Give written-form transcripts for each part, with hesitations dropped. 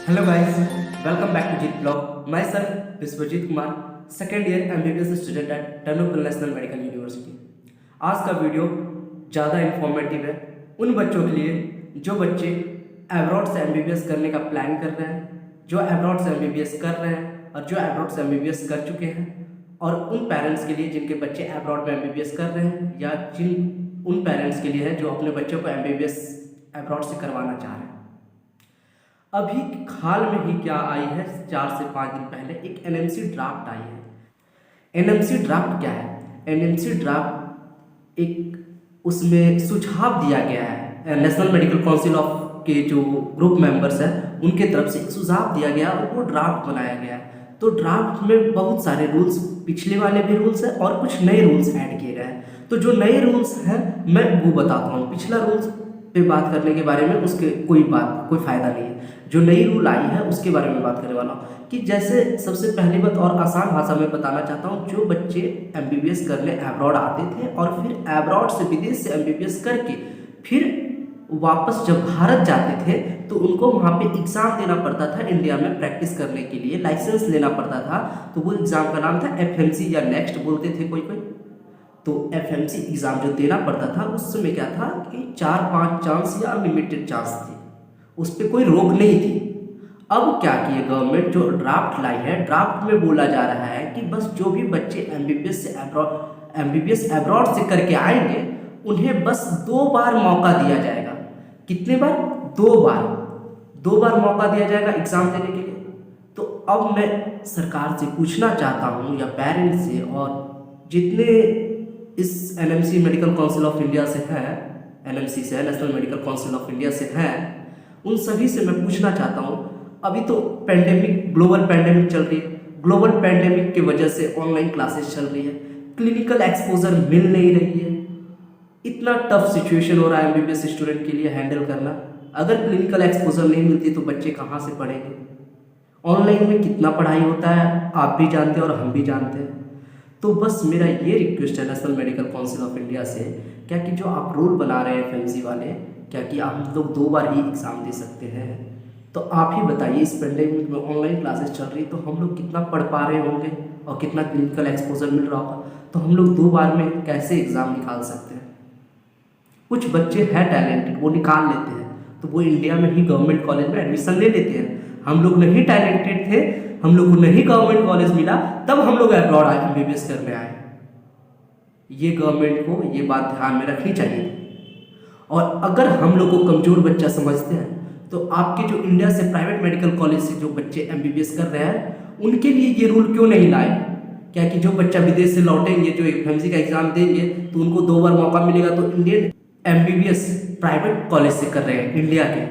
Hello guys, welcome back to Jeet blog. माई सेल्फ Vishwajeet Kumar, second year MBBS student at Ternopil national medical university. आज का video ज़्यादा informative है उन बच्चों के लिए जो बच्चे एब्रॉड से एमबीबीएस करने का प्लान कर रहे हैं, जो एब्रॉड से एमबीबीएस कर रहे हैं और जो एब्रॉड से एमबीबीएस कर चुके हैं, और उन पेरेंट्स के लिए जिनके बच्चे एब्रॉड में एमबीबीएस कर रहे हैं, या जिन उन पेरेंट्स के लिए है जो अपने बच्चों को एमबीबीएस एब्रॉड से करवाना चाह रहे हैं। अभी हाल में ही क्या आई है, 4 से 5 दिन पहले एक एनएमसी ड्राफ्ट आई है। एनएमसी ड्राफ्ट क्या है? एनएमसी ड्राफ्ट एक उसमें सुझाव दिया गया है नेशनल मेडिकल काउंसिल ऑफ के जो ग्रुप मेंबर्स हैं उनके तरफ से एक सुझाव दिया गया और वो ड्राफ्ट बनाया गया है। तो ड्राफ्ट में बहुत सारे रूल्स, पिछले वाले भी रूल्स हैं और कुछ नए रूल्स ऐड किए गए हैं। तो जो नए रूल्स हैं मैं वो बताता हूँ। पिछला रूल्स पे बात करने के बारे में उसके कोई फ़ायदा नहीं है। जो नई रूल आई है उसके बारे में बात करने वाला हूँ कि जैसे सबसे पहली बात और आसान भाषा में बताना चाहता हूँ, जो बच्चे एमबीबीएस करने एब्रॉड आते थे और फिर एब्रॉड से विदेश से एमबीबीएस करके फिर वापस जब भारत जाते थे तो उनको वहाँ पे एग्ज़ाम देना पड़ता था। इंडिया में प्रैक्टिस करने के लिए लाइसेंस लेना पड़ता था। तो वो एग्ज़ाम का नाम था एफएमसी या नेक्स्ट बोलते थे कोई कोई। तो एफएमसी एग्ज़ाम जो देना पड़ता था उस समय क्या था कि 4-5 चांस या अनलिमिटेड चांस थे, उस पर कोई रोक नहीं थी। अब क्या किए गवर्नमेंट, जो ड्राफ्ट लाई है, ड्राफ्ट में बोला जा रहा है कि बस जो भी बच्चे एमबीबीएस एब्रॉड से करके आएंगे उन्हें बस 2 बार मौका दिया जाएगा। कितने बार? 2 बार। 2 बार मौका दिया जाएगा एग्ज़ाम देने के लिए। तो अब मैं सरकार से पूछना चाहता हूँ या पेरेंट्स से और जितने इस NMC medical council of India से हैं, एनएमसी से है, national medical council of India से हैं, उन सभी से मैं पूछना चाहता हूँ, अभी तो पैंडेमिक, ग्लोबल पैंडेमिक चल रही है। ग्लोबल पैंडेमिक की वजह से ऑनलाइन क्लासेस चल रही है, क्लिनिकल एक्सपोजर मिल नहीं रही है। इतना टफ सिचुएशन हो रहा है एमबीबीएस स्टूडेंट के लिए हैंडल करना। अगर क्लिनिकल एक्सपोजर नहीं मिलती तो बच्चे कहाँ से पढ़ेंगे? ऑनलाइन में कितना पढ़ाई होता है आप भी जानते हैं और हम भी जानते हैं। तो बस मेरा ये रिक्वेस्ट है national medical council of India से, क्या कि जो आप रूल बना रहे हैं एफएमसी वाले, क्या कि हम लोग 2 बार ही एग्ज़ाम दे सकते हैं। तो आप ही बताइए, इस पेंडेमिक में ऑनलाइन क्लासेस चल रही तो हम लोग कितना पढ़ पा रहे होंगे और कितना क्लिनिकल एक्सपोजर मिल रहा होगा, तो हम लोग 2 बार में कैसे एग्ज़ाम निकाल सकते हैं? कुछ बच्चे हैं टैलेंटेड, वो निकाल लेते हैं, तो वो इंडिया में ही गवर्नमेंट कॉलेज में एडमिशन ले लेते हैं। हम लोग नहीं टैलेंटेड थे, हम लोग को नहीं गवर्नमेंट कॉलेज मिला, तब हम लोग अब्रॉड आए, एमबीबीएस करने आए। ये गवर्नमेंट को ये बात ध्यान में रखनी चाहिए। और अगर हम लोग को कमज़ोर बच्चा समझते हैं तो आपके जो इंडिया से प्राइवेट मेडिकल कॉलेज से जो बच्चे एमबीबीएस कर रहे हैं उनके लिए ये रूल क्यों नहीं लाए? क्या कि जो बच्चा विदेश से लौटेंगे, जो एफएमसी का एग्ज़ाम देंगे, तो उनको 2 बार मौका मिलेगा। तो इंडियन एमबीबीएस प्राइवेट कॉलेज से कर रहे हैं इंडिया के,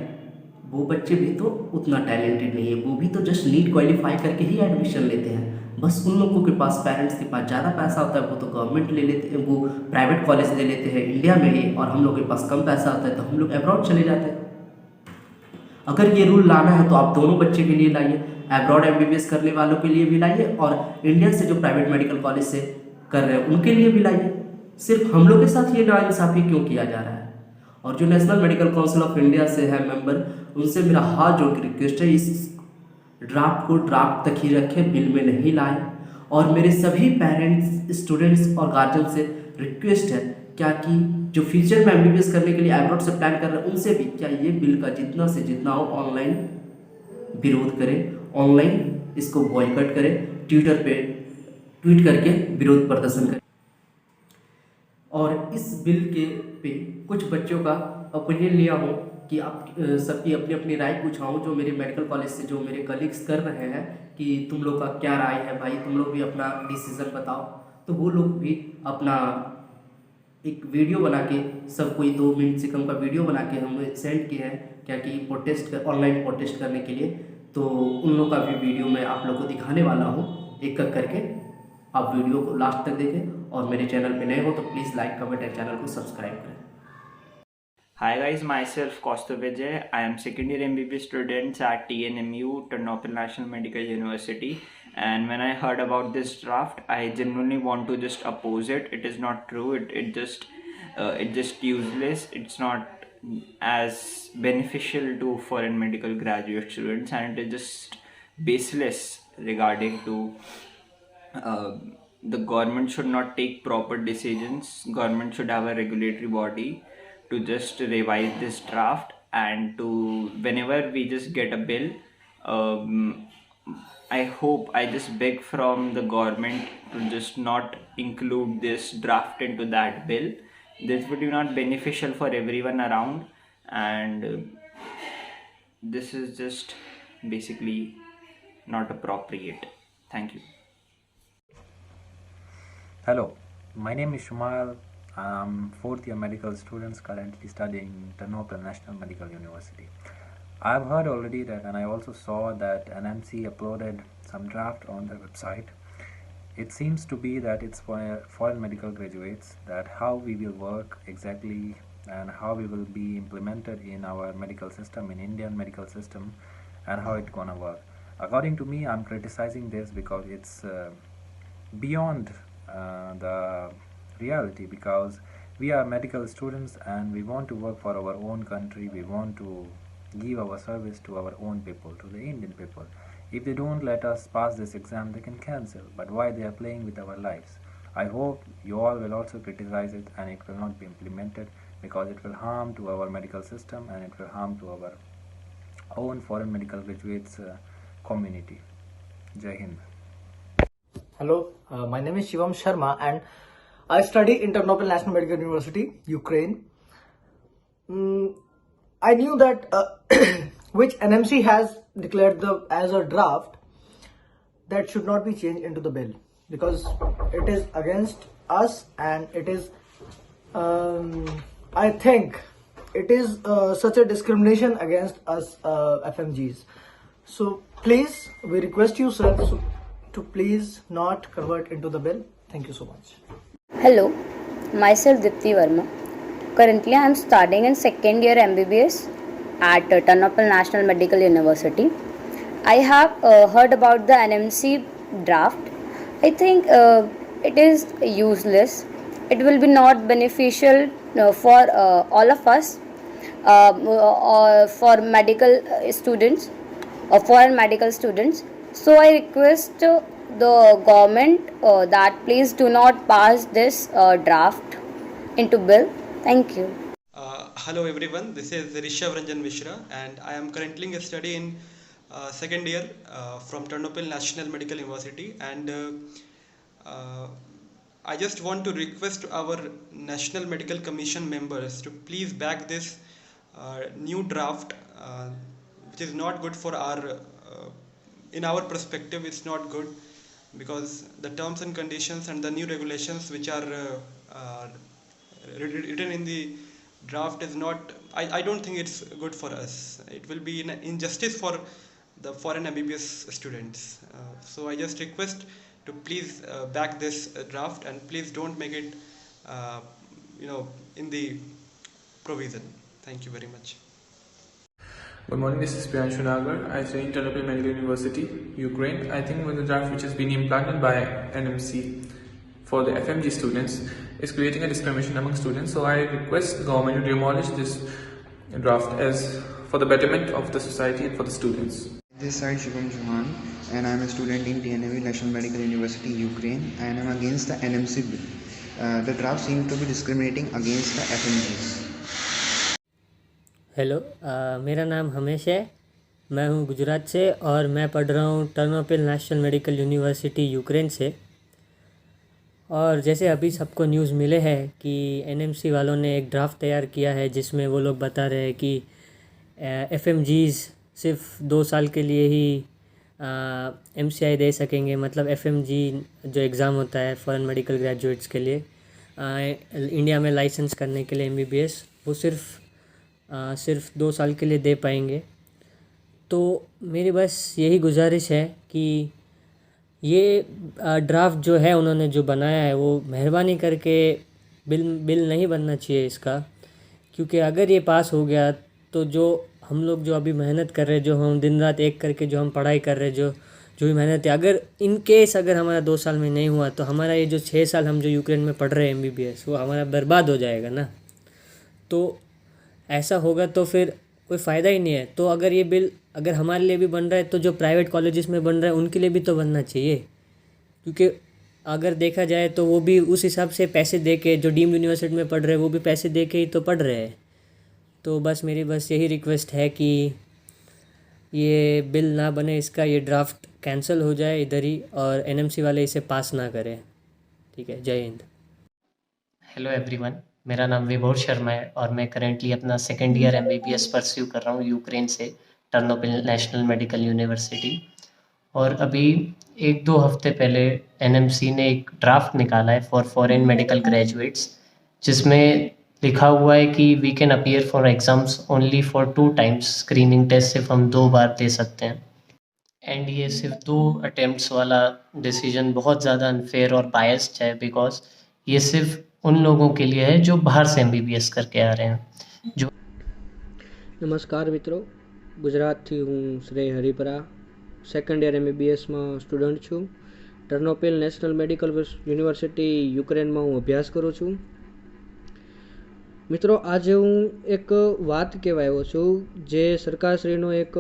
वो बच्चे भी तो उतना टैलेंटेड नहीं है, वो भी तो जस्ट नीट क्वालिफाई करके ही एडमिशन लेते हैं। बस उन लोगों के पास, पेरेंट्स के पास ज़्यादा पैसा होता है, वो तो गवर्नमेंट ले लेते हैं, वो प्राइवेट कॉलेज ले लेते हैं इंडिया में ही, और हम लोग के पास कम पैसा होता है तो हम लोग अब्रॉड चले जाते हैं। अगर ये रूल लाना है तो आप दोनों बच्चे के लिए लाइए, एब्रॉड एमबीबीएस करने वालों के लिए भी लाइए और इंडिया से जो प्राइवेट मेडिकल कॉलेज से कर रहे हैं उनके लिए भी लाइए। सिर्फ हम लोग के साथ ये नाइंसाफ़ी क्यों किया जा रहा है? और जो national medical council of India से है मेंबर, उनसे मेरा हाथ जोड़ के रिक्वेस्ट है, इस ड्राफ्ट को ड्राफ्ट तक ही रखें, बिल में नहीं लाएं। और मेरे सभी पेरेंट्स, स्टूडेंट्स और गार्जियन से रिक्वेस्ट है, क्या कि जो फ्यूचर में एमबीबीएस करने के लिए एब्रॉड से प्लान कर रहे हैं उनसे भी, क्या ये बिल का जितना से जितना हो ऑनलाइन विरोध करें, ऑनलाइन इसको बॉयकॉट करें, ट्विटर पे ट्वीट करके विरोध प्रदर्शन करें। और इस बिल के पे कुछ बच्चों का ओपिनियन लिया हूँ कि आप सबकी अपनी अपनी राय पूछा हूँ, जो मेरे मेडिकल कॉलेज से जो मेरे कलीग्स कर रहे हैं, कि तुम लोग का क्या राय है भाई, तुम लोग भी अपना डिसीज़न बताओ। तो वो लोग भी अपना एक वीडियो बना के, सब कोई 2 मिनट से कम का वीडियो बना के हमें सेंड किए हैं, क्या कि प्रोटेस्ट ऑनलाइन प्रोटेस्ट करने के लिए। तो उन लोग का भी वीडियो मैं आप लोग को दिखाने वाला हूँ एक एक करके। आप वीडियो को लास्ट तक देखें और मेरे चैनल पे नए हो तो please like, comment and channel को सब्सक्राइब करें। Hi guys, myself Kaustav Vijay. I am second year MBBS students at TNMU, Ternopil National Medical University. And when I heard about this draft, I genuinely want to just oppose it. It is not true. It just useless. It's not as beneficial to foreign medical graduate students, and it is just baseless regarding to uh, the government should not take proper decisions. Government should have a regulatory body to just revise this draft, and to whenever we just get a bill, um, I just beg from the government to just not include this draft into that bill. This would be not beneficial for everyone around, and this is just basically not appropriate. Thank you. Hello, my name is Shumal. I'm fourth year medical students currently studying Ternopil National Medical University. I've heard already that, and I also saw that NMC uploaded some draft on their website. It seems to be that it's for foreign medical graduates, that how we will work exactly and how we will be implemented in our medical system, in Indian medical system, and how it's gonna work. According to me, I'm criticizing this because it's beyond the reality, because we are medical students and we want to work for our own country. We want to give our service to our own people, to the Indian people. If they don't let us pass this exam, they can cancel. But why they are playing with our lives? I hope you all will also criticize it and it will not be implemented, because it will harm to our medical system and it will harm to our own foreign medical graduates community. Jai Hind. Hello, my name is Shivam Sharma and I study in Ternopil National Medical University, Ukraine. I knew that which NMC has declared as a draft, that should not be changed into the bill, because it is against us, and it is, I think, it is such a discrimination against us FMGs. So please, we request you, sir, to please not convert into the bill. Thank you so much. Hello, myself Dipti Verma. Currently, I am studying in second year MBBS at Ternopil National Medical University. I have heard about the NMC draft. I think it is useless. It will be not beneficial for all of us, or for medical students or foreign medical students. So I request the government that please do not pass this draft into bill. Thank you. Hello everyone, this is Rishabh Ranjan Mishra and I am currently studying second year from Ternopil National Medical University, and I just want to request our National Medical Commission members to please back this new draft, which is not good for our, in our perspective it's not good, because the terms and conditions and the new regulations which are written in the draft is not, I don't think it's good for us. It will be an injustice for the foreign MBBS students. So I just request to please back this draft, and please don't make it in the provision. Thank you very much. Good morning, this is Priyanshu Nagar. I study in Ternopil Medical University, Ukraine. I think with the draft which has been implanted by NMC for the FMG students is creating a discrimination among students. So I request the government to demolish this draft as for the betterment of the society and for the students. This side Shivam Chauhan, and I am a student in TNMU National Medical University, Ukraine, and I am against the NMC bill. The draft seems to be discriminating against the FMGs. Hello, मेरा नाम हमेश है। मैं हूँ गुजरात से और मैं पढ़ रहा हूँ Ternopil national medical university Ukraine से। और जैसे अभी सबको न्यूज़ मिले हैं कि एनएमसी वालों ने एक ड्राफ्ट तैयार किया है जिसमें वो लोग बता रहे हैं कि एफएमजीज़ सिर्फ 2 साल के लिए ही एमसीआई दे सकेंगे। मतलब एफएमजी जो एग्ज़ाम होता है फॉरेन मेडिकल ग्रेजुएट्स के लिए इंडिया में लाइसेंस करने के लिए एमबीबीएस, वो सिर्फ 2 साल के लिए दे पाएंगे। तो मेरी बस यही गुजारिश है कि ये ड्राफ्ट जो है उन्होंने जो बनाया है वो मेहरबानी करके बिल नहीं बनना चाहिए इसका, क्योंकि अगर ये पास हो गया तो जो हम लोग जो अभी मेहनत कर रहे हैं, जो हम दिन रात एक करके जो हम पढ़ाई कर रहे हैं, जो भी मेहनत है, अगर इन केस अगर हमारा 2 साल में नहीं हुआ तो हमारा ये जो 6 साल हम जो यूक्रेन में पढ़ रहे हैं एमबीबीएस, वो हमारा बर्बाद हो जाएगा ना। तो ऐसा होगा तो फिर कोई फ़ायदा ही नहीं है। तो अगर ये बिल अगर हमारे लिए भी बन रहा है तो जो प्राइवेट कॉलेजेस में बन रहा है उनके लिए भी तो बनना चाहिए, क्योंकि अगर देखा जाए तो वो भी उस हिसाब से पैसे दे के, जो डीम्ड यूनिवर्सिटी में पढ़ रहे हैं वो भी पैसे दे के ही तो पढ़ रहे हैं। तो बस मेरी यही रिक्वेस्ट है कि ये बिल ना बने, इसका ये ड्राफ्ट कैंसिल हो जाए इधर ही, और एनएमसी वाले इसे पास ना करें। ठीक है, जय हिंद। हेलो एवरीवन, मेरा नाम विभोर शर्मा है और मैं करेंटली अपना सेकेंड ईयर एमबीबीएस परस्यू कर रहा हूँ यूक्रेन से, टर्नोपिल नेशनल मेडिकल यूनिवर्सिटी। और अभी 1-2 हफ्ते पहले एनएमसी ने एक ड्राफ्ट निकाला है फॉर फॉरेन मेडिकल ग्रेजुएट्स, जिसमें लिखा हुआ है कि we can appear for exams only for 2 times, screening test सिर्फ हम 2 बार दे सकते हैं। एंड ये सिर्फ 2 अटेम्प्ट्स वाला डिसीजन बहुत ज़्यादा अनफेयर और बायस्ड है, बिकॉज ये सिर्फ उन लोगों के लिए है जो बाहर से एमबीबीएस करके आ रहे हैं। जो नमस्कार मित्रों, गुजरातથી હું શ્રેય હરિપરા સેકન્ડ યર એમબીબીએસમાં સ્ટુડન્ટ છું। ટર્નોપિલ નેશનલ મેડિકલ યુનિવર્સિટી યુક્રેનમાં હું અભ્યાસ કરું છું। મિત્રો, આજે હું એક વાત કહેવા આવ્યો છું, જે સરકારશ્રીનો એક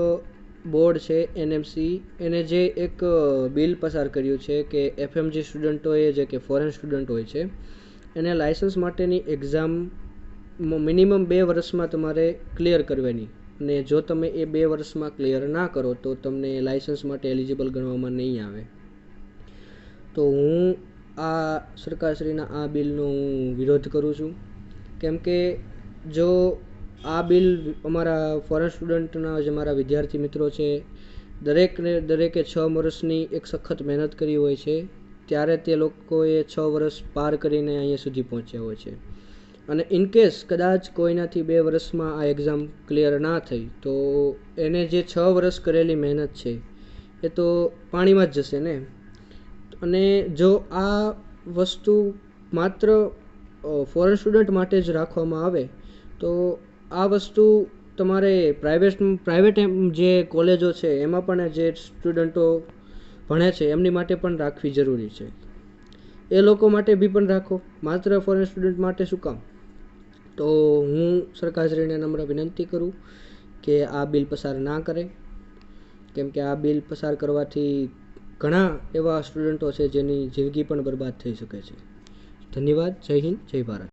બોર્ડ છે એનએમસી, એને જે એક બિલ પસાર કર્યું છે કે એફએમજી સ્ટુડન્ટોએ, જે કે ફોરેન સ્ટુડન્ટ હોય છે, એને લાઇસન્સ માટેની એક્ઝામ મિનિમમ 2 વર્ષમાં તમારે ક્લિયર કરવાની, અને જો તમે એ 2 વર્ષમાં ક્લિયર ના કરો તો તમને લાઇસન્સ માટે એલિજિબલ ગણવામાં નહીં આવે। તો હું આ સરકારશ્રીના આ બિલનો હું વિરોધ કરું છું, કેમ કે જો આ બિલ અમારા ફોરેન સ્ટુડન્ટના જે મારા વિદ્યાર્થી મિત્રો છે, દરેકે 6 વર્ષની એક સખત મહેનત કરી હોય છે, ત્યારે તે લોકોએ 6 વર્ષ પાર કરીને અહીંયા સુધી પહોંચ્યા હોય છે। અને ઇનકેસ કદાચ કોઈનાથી 2 વર્ષમાં આ એક્ઝામ ક્લિયર ના થઈ તો એને જે 6 વર્ષ કરેલી મહેનત છે એ તો પાણીમાં જ જશે ને। અને જો આ વસ્તુ માત્ર ફોરેન સ્ટુડન્ટ માટે જ રાખવામાં આવે તો આ વસ્તુ તમારે પ્રાઇવેટ જે કોલેજો છે એમાં પણ જે સ્ટુડન્ટો ભણે છે એમની માટે પણ રાખવી જરૂરી છે। એ લોકો માટે બી પણ રાખો, માત્ર ફોરેન સ્ટુડન્ટ માટે શું કામ? તો હું સરકારશ્રીને નમ્ર વિનંતી કરું કે આ બિલ પસાર ના કરે, કેમ કે આ બિલ પસાર કરવાથી ઘણા એવા સ્ટુડન્ટો છે જેની જિંદગી પણ બરબાદ થઈ શકે છે। ધન્યવાદ, જય હિન્દ, જય ભારત।